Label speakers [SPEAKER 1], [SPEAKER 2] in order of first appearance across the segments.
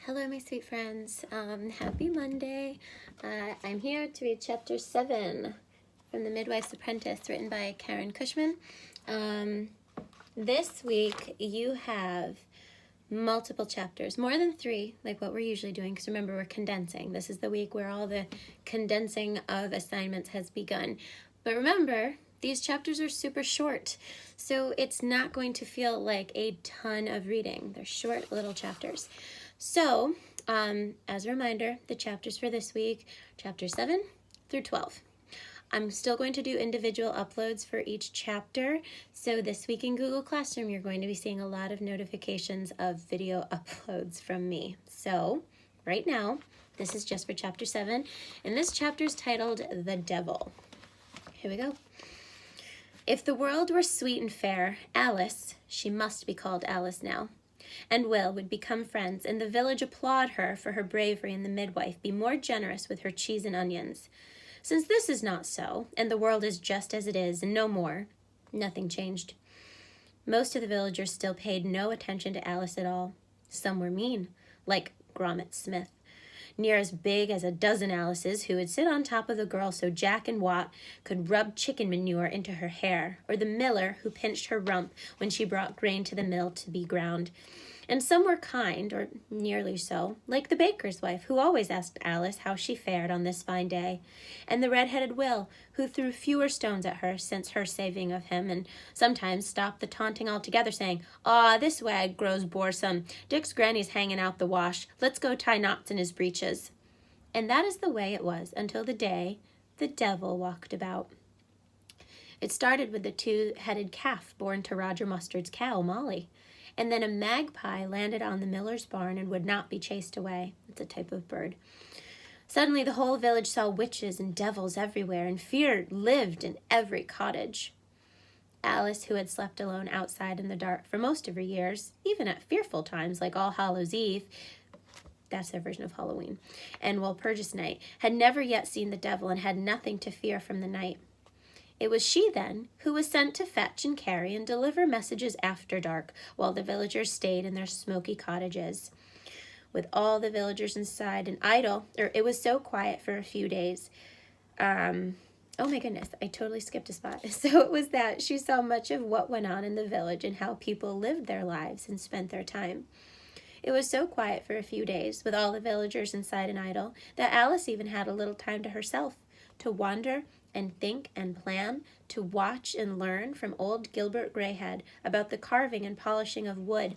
[SPEAKER 1] Hello, my sweet friends. Happy Monday. I'm here to read chapter 7 from the Midwife's Apprentice, written by Cushman. This week, you have multiple chapters, more than 3, like what we're usually doing, because remember, we're condensing. This is the week where all the condensing of assignments has begun. But remember, these chapters are super short, so it's not going to feel like a ton of reading. They're short little chapters. So, as a reminder, the chapters for this week, chapter 7 through 12. I'm still going to do individual uploads for each chapter. So this week in Google Classroom, you're going to be seeing a lot of notifications of video uploads from me. So right now, this is just for chapter 7. And this chapter is titled The Devil. Here we go. If the world were sweet and fair, Alice, she must be called Alice now, and Will would become friends, and the village applaud her for her bravery, and the midwife be more generous with her cheese and onions. Since this is not so, and the world is just as it is, and no more, nothing changed. Most of the villagers still paid no attention to Alice at all. Some were mean, like Gromit Smith, near as big as a dozen Alices, who would sit on top of the girl so Jack and Wat could rub chicken manure into her hair, or the miller who pinched her rump when she brought grain to the mill to be ground. And some were kind, or nearly so, like the baker's wife, who always asked Alice how she fared on this fine day, and the red-headed Will, who threw fewer stones at her since her saving of him, and sometimes stopped the taunting altogether, saying, "Ah, this wag grows boresome. Dick's granny's hanging out the wash. Let's go tie knots in his breeches." And that is the way it was until the day the devil walked about. It started with the 2-headed calf born to Roger Mustard's cow, Molly. And then a magpie landed on the miller's barn and would not be chased away. It's a type of bird. Suddenly the whole village saw witches and devils everywhere, and fear lived in every cottage. Alice, who had slept alone outside in the dark for most of her years, even at fearful times like All Hallows' Eve, that's their version of Halloween, and Walpurgis Night, had never yet seen the devil and had nothing to fear from the night. It was she, then, who was sent to fetch and carry and deliver messages after dark, while the villagers stayed in their smoky cottages. With all the villagers inside and idle, it was so quiet for a few days. Oh my goodness, I totally skipped a spot. So it was that she saw much of what went on in the village and how people lived their lives and spent their time. It was so quiet for a few days, with all the villagers inside and idle, that Alice even had a little time to herself, to wander and think and plan, to watch and learn from old Gilbert Greyhead about the carving and polishing of wood,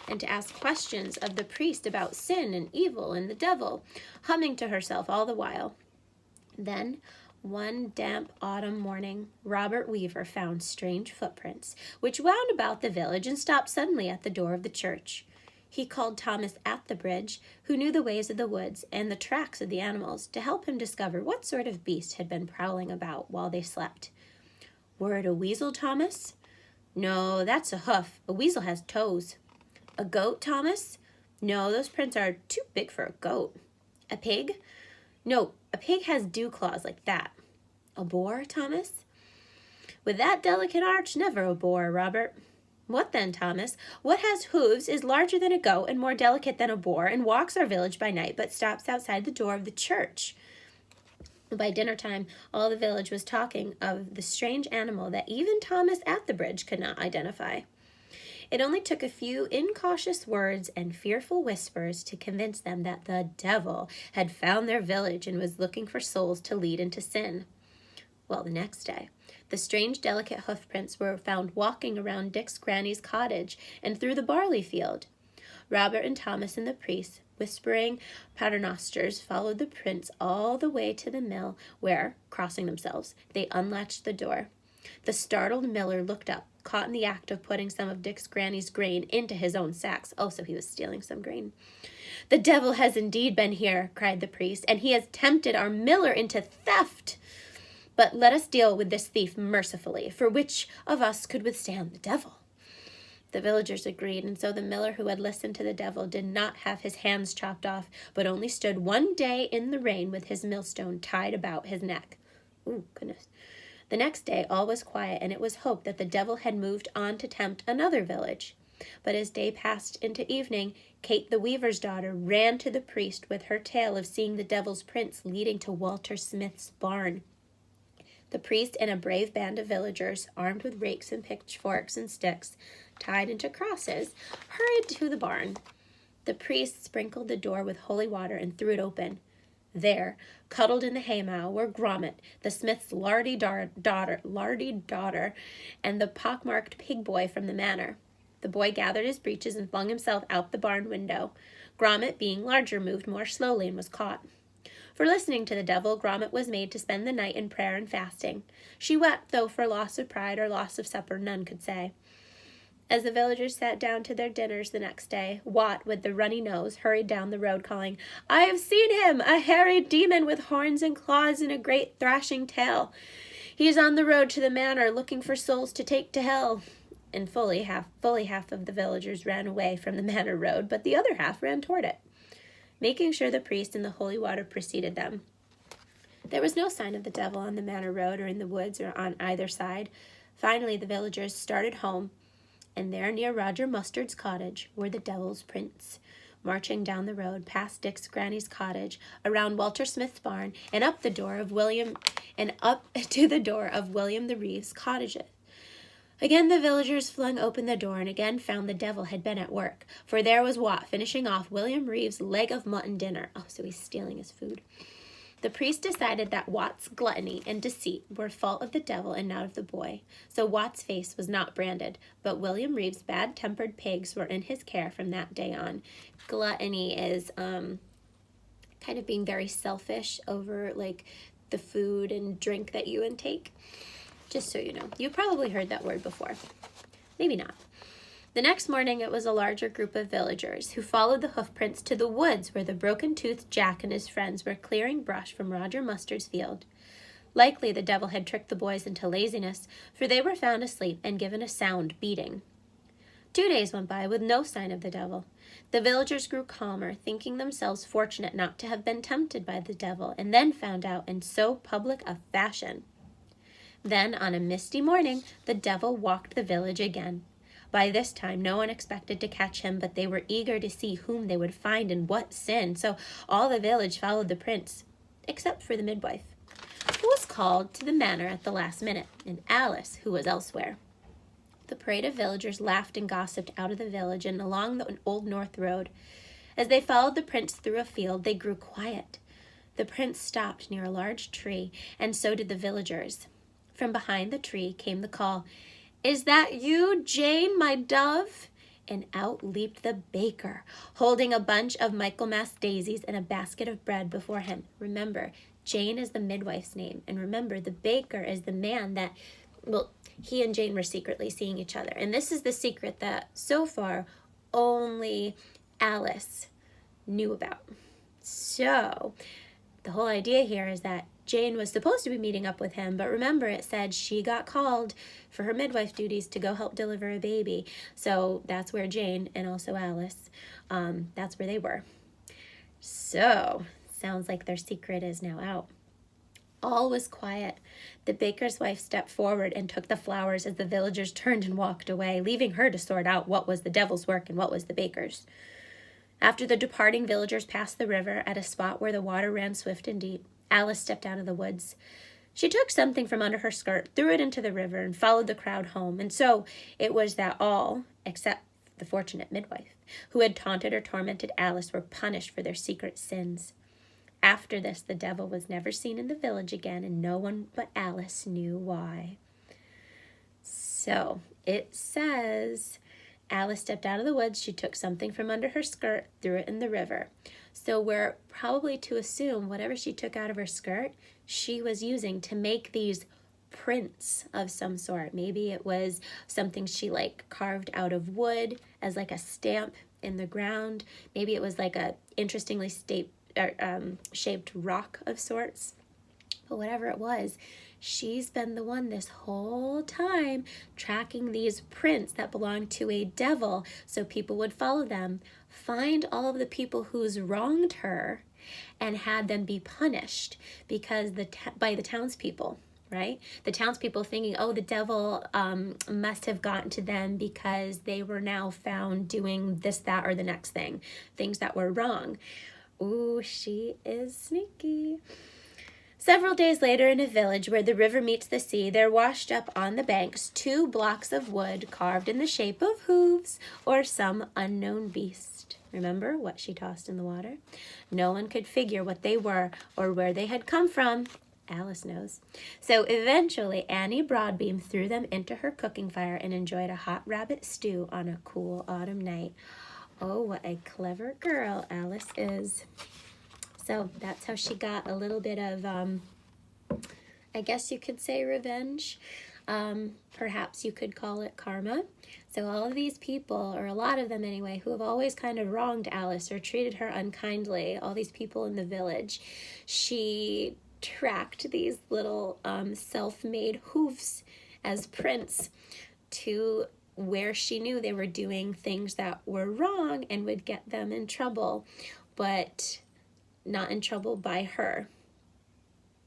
[SPEAKER 1] and to ask questions of the priest about sin and evil and the devil, humming to herself all the while. Then, one damp autumn morning, Robert Weaver found strange footprints, which wound about the village and stopped suddenly at the door of the church. He called Thomas at the bridge, who knew the ways of the woods and the tracks of the animals, to help him discover what sort of beast had been prowling about while they slept. "Were it a weasel, Thomas?" "No, that's a hoof. A weasel has toes." "A goat, Thomas?" "No, those prints are too big for a goat." "A pig?" "No, a pig has dew claws like that." "A boar, Thomas?" "With that delicate arch, never a boar, Robert." "What then, Thomas? What has hooves, is larger than a goat, and more delicate than a boar, and walks our village by night, but stops outside the door of the church?" By dinner time, all the village was talking of the strange animal that even Thomas at the bridge could not identify. It only took a few incautious words and fearful whispers to convince them that the devil had found their village and was looking for souls to lead into sin. Well, the next day, the strange delicate hoofprints were found walking around Dick's granny's cottage and through the barley field. Robert and Thomas and the priest, whispering paternosters, followed the prints all the way to the mill where, crossing themselves, they unlatched the door. The startled miller looked up, caught in the act of putting some of Dick's granny's grain into his own sacks. Also, he was stealing some grain. "The devil has indeed been here," cried the priest, "and he has tempted our miller into theft. But let us deal with this thief mercifully, for which of us could withstand the devil?" The villagers agreed, and so the miller who had listened to the devil did not have his hands chopped off, but only stood one day in the rain with his millstone tied about his neck. Ooh, goodness. The next day all was quiet, and it was hoped that the devil had moved on to tempt another village. But as day passed into evening, Kate the weaver's daughter ran to the priest with her tale of seeing the devil's prints leading to Walter Smith's barn. The priest and a brave band of villagers, armed with rakes and pitchforks and sticks, tied into crosses, hurried to the barn. The priest sprinkled the door with holy water and threw it open. There, cuddled in the haymow, were Gromit, the smith's lardy daughter, and the pockmarked pig boy from the manor. The boy gathered his breeches and flung himself out the barn window. Gromit, being larger, moved more slowly and was caught. For listening to the devil, Gromit was made to spend the night in prayer and fasting. She wept, though for loss of pride or loss of supper none could say. As the villagers sat down to their dinners the next day, Wat, with the runny nose, hurried down the road calling, "I have seen him, a hairy demon with horns and claws and a great thrashing tail. He is on the road to the manor looking for souls to take to hell." And fully half of the villagers ran away from the manor road, but the other half ran toward it, making sure the priest and the holy water preceded them. There was no sign of the devil on the manor road or in the woods or on either side. Finally, the villagers started home, and there near Roger Mustard's cottage were the devil's prints, marching down the road past Dick's granny's cottage, around Walter Smith's barn, and up to the door of William the Reeves' cottage. Again the villagers flung open the door and again found the devil had been at work, for there was Wat finishing off William Reeves' leg of mutton dinner. Oh, so he's stealing his food. The priest decided that Wat's gluttony and deceit were fault of the devil and not of the boy, so Wat's face was not branded, but William Reeves' bad-tempered pigs were in his care from that day on. Gluttony is kind of being very selfish over like the food and drink that you intake. Just so you know. You've probably heard that word before. Maybe not. The next morning it was a larger group of villagers who followed the hoofprints to the woods where the broken-toothed Jack and his friends were clearing brush from Roger Mustard's field. Likely the devil had tricked the boys into laziness, for they were found asleep and given a sound beating. 2 days went by with no sign of the devil. The villagers grew calmer, thinking themselves fortunate not to have been tempted by the devil, and then found out in so public a fashion. Then, on a misty morning, the devil walked the village again. By this time, no one expected to catch him, but they were eager to see whom they would find and what sin, so all the village followed the prince, except for the midwife, who was called to the manor at the last minute, and Alice, who was elsewhere. The parade of villagers laughed and gossiped out of the village and along the old north road. As they followed the prince through a field, they grew quiet. The prince stopped near a large tree, and so did the villagers. From behind the tree came the call, "Is that you, Jane, my dove?" And out leaped the baker, holding a bunch of Michaelmas daisies and a basket of bread before him. Remember, Jane is the midwife's name, and remember, the baker is the man that, well, he and Jane were secretly seeing each other. And this is the secret that, so far, only Alice knew about. So, the whole idea here is that Jane was supposed to be meeting up with him, but remember it said she got called for her midwife duties to go help deliver a baby. So that's where Jane and also Alice, that's where they were. So, sounds like their secret is now out. All was quiet. The baker's wife stepped forward and took the flowers as the villagers turned and walked away, leaving her to sort out what was the devil's work and what was the baker's. After the departing villagers passed the river at a spot where the water ran swift and deep, Alice stepped out of the woods. She took something from under her skirt, threw it into the river, and followed the crowd home. And so it was that all, except the fortunate midwife, who had taunted or tormented Alice, were punished for their secret sins. After this, the devil was never seen in the village again, and no one but Alice knew why. So it says, Alice stepped out of the woods, she took something from under her skirt, threw it in the river. So we're probably to assume whatever she took out of her skirt, she was using to make these prints of some sort. Maybe it was something she carved out of wood as like a stamp in the ground. Maybe it was like a interestingly shaped rock of sorts. But whatever it was, she's been the one this whole time tracking these prints that belonged to a devil so people would follow them, find all of the people who's wronged her, and had them be punished because by the townspeople. right? The townspeople thinking, oh, the devil must have gotten to them because they were now found doing this, that, or the next thing, things that were wrong. Ooh, she is sneaky. Several days later, in a village where the river meets the sea, there washed up on the banks 2 blocks of wood carved in the shape of hooves or some unknown beast. Remember what she tossed in the water? No one could figure what they were or where they had come from. Alice knows. So eventually, Annie Broadbeam threw them into her cooking fire and enjoyed a hot rabbit stew on a cool autumn night. Oh, what a clever girl Alice is. So that's how she got a little bit of, I guess you could say revenge. Perhaps you could call it karma. So all of these people, or a lot of them anyway, who have always kind of wronged Alice or treated her unkindly, all these people in the village, she tracked these little self-made hoofs as prints to where she knew they were doing things that were wrong and would get them in trouble, but not in trouble by her.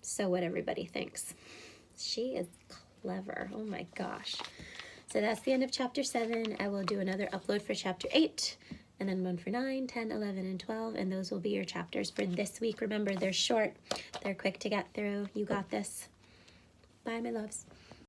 [SPEAKER 1] So what everybody thinks. She is clever. Oh my gosh. So that's the end of chapter 7. I will do another upload for chapter 8, and then one for 9, 10, 11, and 12, and those will be your chapters for this week. Remember, they're short. They're quick to get through. You got this. Bye, my loves.